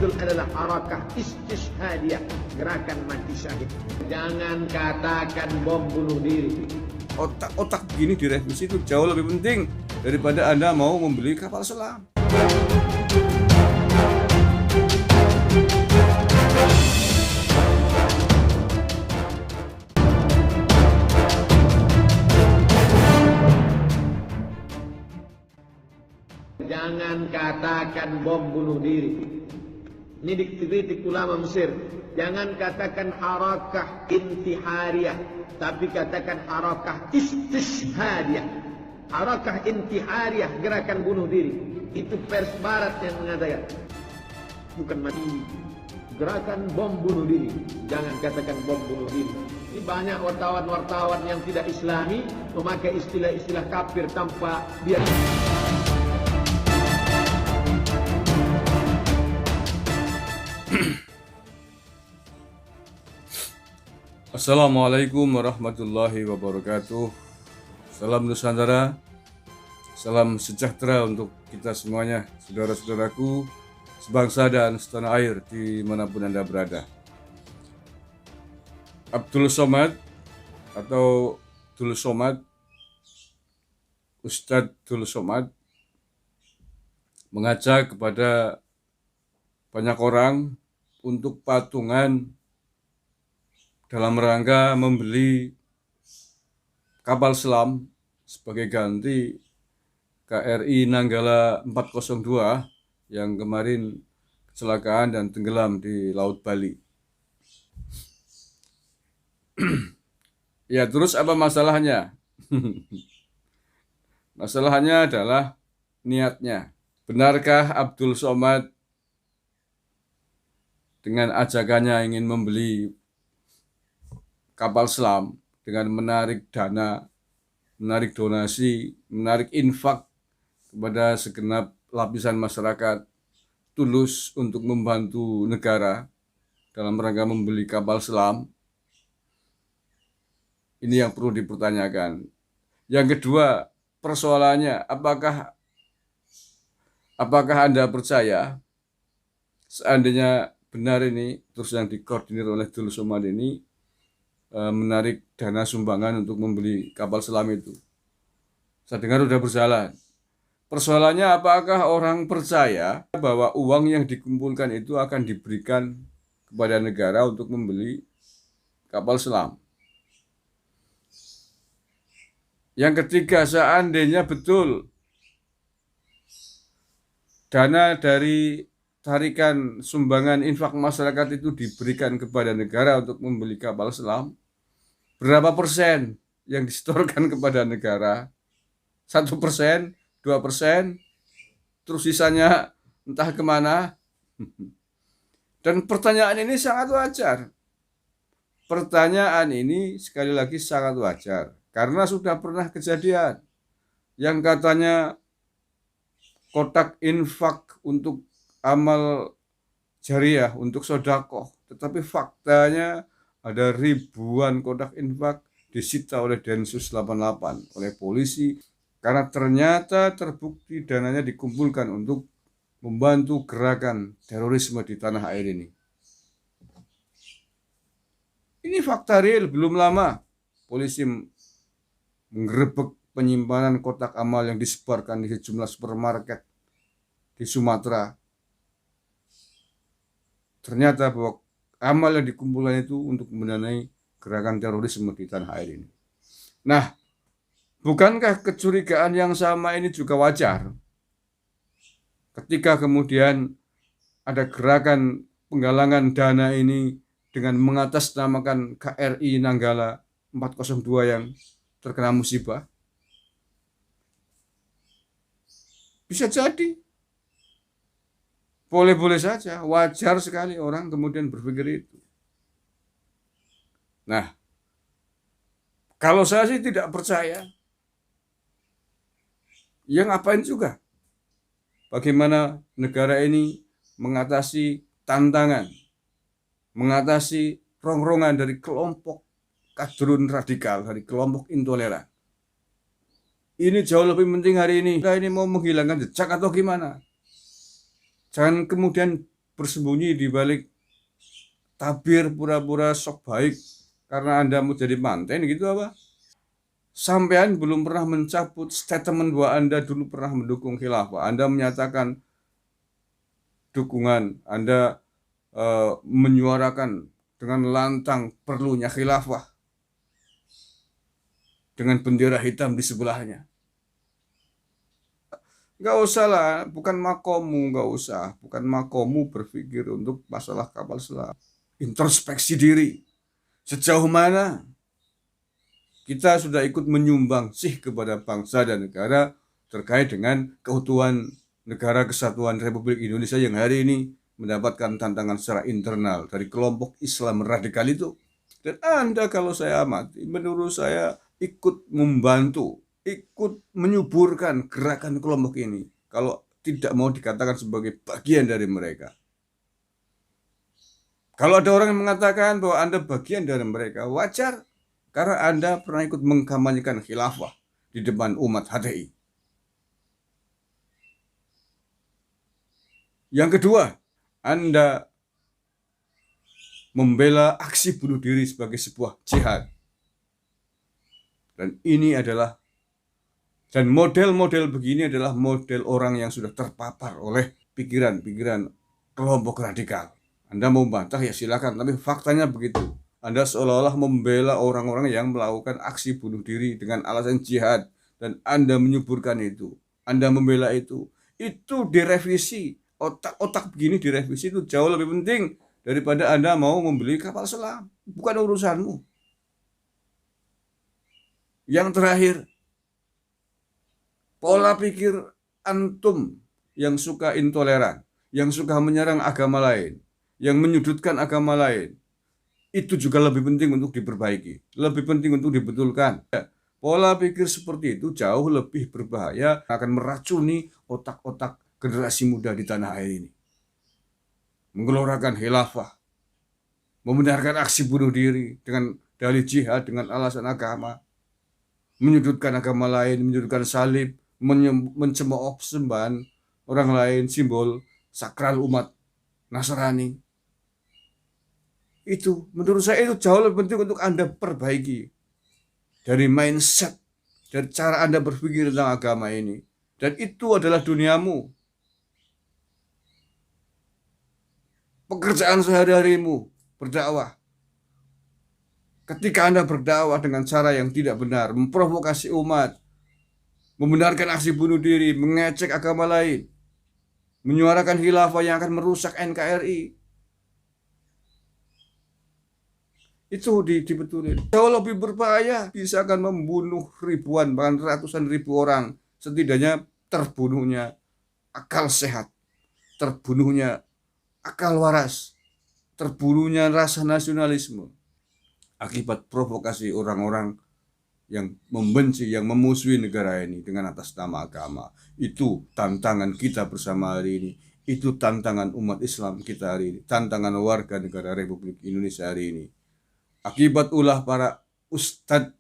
betul adalah harakah istishhadiyah, gerakan mati syahid. Jangan katakan bom bunuh diri. Otak-otak begini direvisi itu jauh lebih penting daripada Anda mau membeli kapal selam. Jangan katakan bom bunuh diri. Ini dikritik ulama Mesir. Jangan katakan harakah intihariyah, tapi katakan harakah istishhadiyah. Harakah intihariyah, gerakan bunuh diri. Itu pers barat yang mengatakan. Bukan mati. Gerakan bom bunuh diri. Jangan katakan bom bunuh diri. Ini banyak wartawan-wartawan yang tidak islami memakai istilah-istilah kafir tanpa dia. Assalamualaikum warahmatullahi wabarakatuh. Salam Nusantara, salam sejahtera untuk kita semuanya, saudara-saudaraku sebangsa dan setanah air dimanapun Anda berada. Abdul Somad atau Dul Somad, Ustadz Dul Somad mengajak kepada banyak orang untuk patungan dalam rangka membeli kapal selam sebagai ganti KRI Nanggala 402 yang kemarin kecelakaan dan tenggelam di Laut Bali. Ya, terus apa masalahnya? Masalahnya adalah niatnya. Benarkah Abdul Somad dengan ajakannya ingin membeli kapal selam dengan menarik dana, menarik donasi, menarik infak kepada segenap lapisan masyarakat tulus untuk membantu negara dalam rangka membeli kapal selam? Ini yang perlu dipertanyakan. Yang kedua, persoalannya apakah Anda percaya seandainya benar ini, terus yang dikoordinir oleh Dul Somad ini menarik dana sumbangan untuk membeli kapal selam itu? Saya dengar sudah berjalan. Persoalannya, apakah orang percaya bahwa uang yang dikumpulkan itu akan diberikan kepada negara untuk membeli kapal selam? Yang ketiga, seandainya betul dana dari tarikan sumbangan infak masyarakat itu diberikan kepada negara untuk membeli kapal selam, berapa persen yang disetorkan kepada negara? 1%, 2%, terus sisanya entah kemana. Dan pertanyaan ini sangat wajar. Pertanyaan ini sekali lagi sangat wajar, karena sudah pernah kejadian yang katanya kotak infak untuk amal jariah, untuk sedekah, tetapi faktanya ada ribuan kotak infak disita oleh Densus 88 oleh polisi karena ternyata terbukti dananya dikumpulkan untuk membantu gerakan terorisme di tanah air ini. Ini fakta real. Belum lama polisi menggerebek penyimpanan kotak amal yang disebarkan di sejumlah supermarket di Sumatera. Ternyata bahwa amal yang dikumpulkan itu untuk mendanai gerakan terorisme di tanah air ini. Nah, bukankah kecurigaan yang sama ini juga wajar? Ketika kemudian ada gerakan penggalangan dana ini dengan mengatasnamakan KRI Nanggala 402 yang terkena musibah. Bisa jadi. Boleh-boleh saja, wajar sekali orang kemudian berpikir itu. Nah, kalau saya sih tidak percaya, ya ngapain juga? Bagaimana negara ini mengatasi tantangan, mengatasi rongrongan dari kelompok kadrun radikal, dari kelompok intoleran. Ini jauh lebih penting hari ini. Kita ini mau menghilangkan jejak atau gimana? Jangan kemudian bersembunyi di balik tabir pura-pura sok baik karena Anda mau jadi manten gitu apa? Sampean belum pernah mencabut statement bahwa Anda dulu pernah mendukung khilafah. Anda menyatakan dukungan, Anda menyuarakan dengan lantang perlunya khilafah dengan bendera hitam di sebelahnya. Gak usah lah, bukan makomu, gak usah. Bukan makomu berpikir untuk masalah kapal selam. Introspeksi diri. Sejauh mana kita sudah ikut menyumbang sih kepada bangsa dan negara terkait dengan keutuhan negara kesatuan Republik Indonesia yang hari ini mendapatkan tantangan secara internal dari kelompok Islam radikal itu. Dan Anda kalau saya amati, menurut saya ikut membantu, ikut menyuburkan gerakan kelompok ini. Kalau tidak mau dikatakan sebagai bagian dari mereka. Kalau ada orang yang mengatakan bahwa Anda bagian dari mereka, wajar. Karena Anda pernah ikut mengkampanyekan khilafah di depan umat HTI. Yang kedua, Anda membela aksi bunuh diri sebagai sebuah jihad. Dan ini adalah, dan model-model begini adalah model orang yang sudah terpapar oleh pikiran-pikiran kelompok radikal. Anda mau bantah ya silakan, tapi faktanya begitu. Anda seolah-olah membela orang-orang yang melakukan aksi bunuh diri dengan alasan jihad. Dan Anda menyuburkan itu. Anda membela itu. Itu direvisi. Otak-otak begini direvisi itu jauh lebih penting daripada Anda mau membeli kapal selam. Bukan urusanmu. Yang terakhir, pola pikir antum yang suka intoleran, yang suka menyerang agama lain, yang menyudutkan agama lain, itu juga lebih penting untuk diperbaiki, lebih penting untuk dibetulkan. Pola pikir seperti itu jauh lebih berbahaya, akan meracuni otak-otak generasi muda di tanah air ini. Menggelorakan khilafah, membenarkan aksi bunuh diri dengan dalih jihad, dengan alasan agama, menyudutkan agama lain, menyudutkan salib, mencemooh sembahan orang lain, simbol sakral umat Nasrani. Itu menurut saya itu jauh lebih penting untuk Anda perbaiki dari mindset, dari cara Anda berpikir tentang agama ini. Dan itu adalah duniamu, pekerjaan sehari-harimu, berdakwah. Ketika Anda berdakwah dengan cara yang tidak benar, memprovokasi umat, membenarkan aksi bunuh diri, mengecek agama lain, menyuarakan khilafah yang akan merusak NKRI, itu dibetulin. Jauh lebih berbahaya, bisa akan membunuh ribuan, bahkan ratusan ribu orang. Setidaknya terbunuhnya akal sehat, terbunuhnya akal waras, terbunuhnya rasa nasionalisme akibat provokasi orang-orang yang membenci, yang memusuhi negara ini dengan atas nama agama. Itu tantangan kita bersama hari ini. Itu tantangan umat Islam kita hari ini. Tantangan warga negara Republik Indonesia hari ini. Akibat ulah para ustadz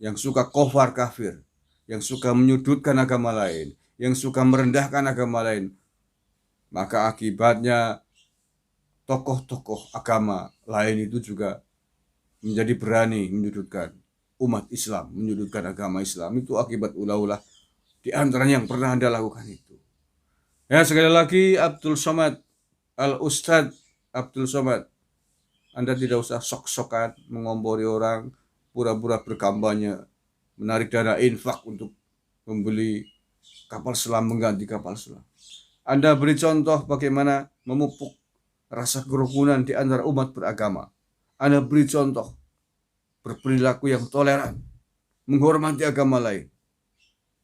yang suka kofar kafir, yang suka menyudutkan agama lain, yang suka merendahkan agama lain, maka akibatnya tokoh-tokoh agama lain itu juga menjadi berani menyudutkan umat Islam, menyudutkan agama Islam. Itu akibat ulah-ulah di antaranya yang pernah Anda lakukan itu. Ya, sekali lagi Abdul Somad, Al-Ustadz Abdul Somad, Anda tidak usah sok-sokan mengompori orang, pura-pura berkampanye, menarik dana infak untuk membeli kapal selam, mengganti kapal selam. Anda beri contoh bagaimana memupuk rasa kerukunan di antara umat beragama. Anda beri contoh berperilaku yang toleran, menghormati agama lain,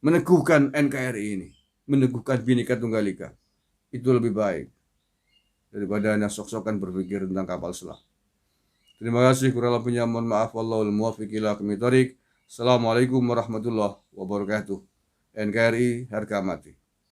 meneguhkan NKRI ini, meneguhkan Bhinneka Tunggal Ika. Itu lebih baik daripada Anda sok-sokan berpikir tentang kapal selam. Terima kasih, kurang lebihnya mohon maaf. Wallahul muwaffiq ila aqwamit thoriq. Assalamualaikum warahmatullahi wabarakatuh. NKRI harga mati.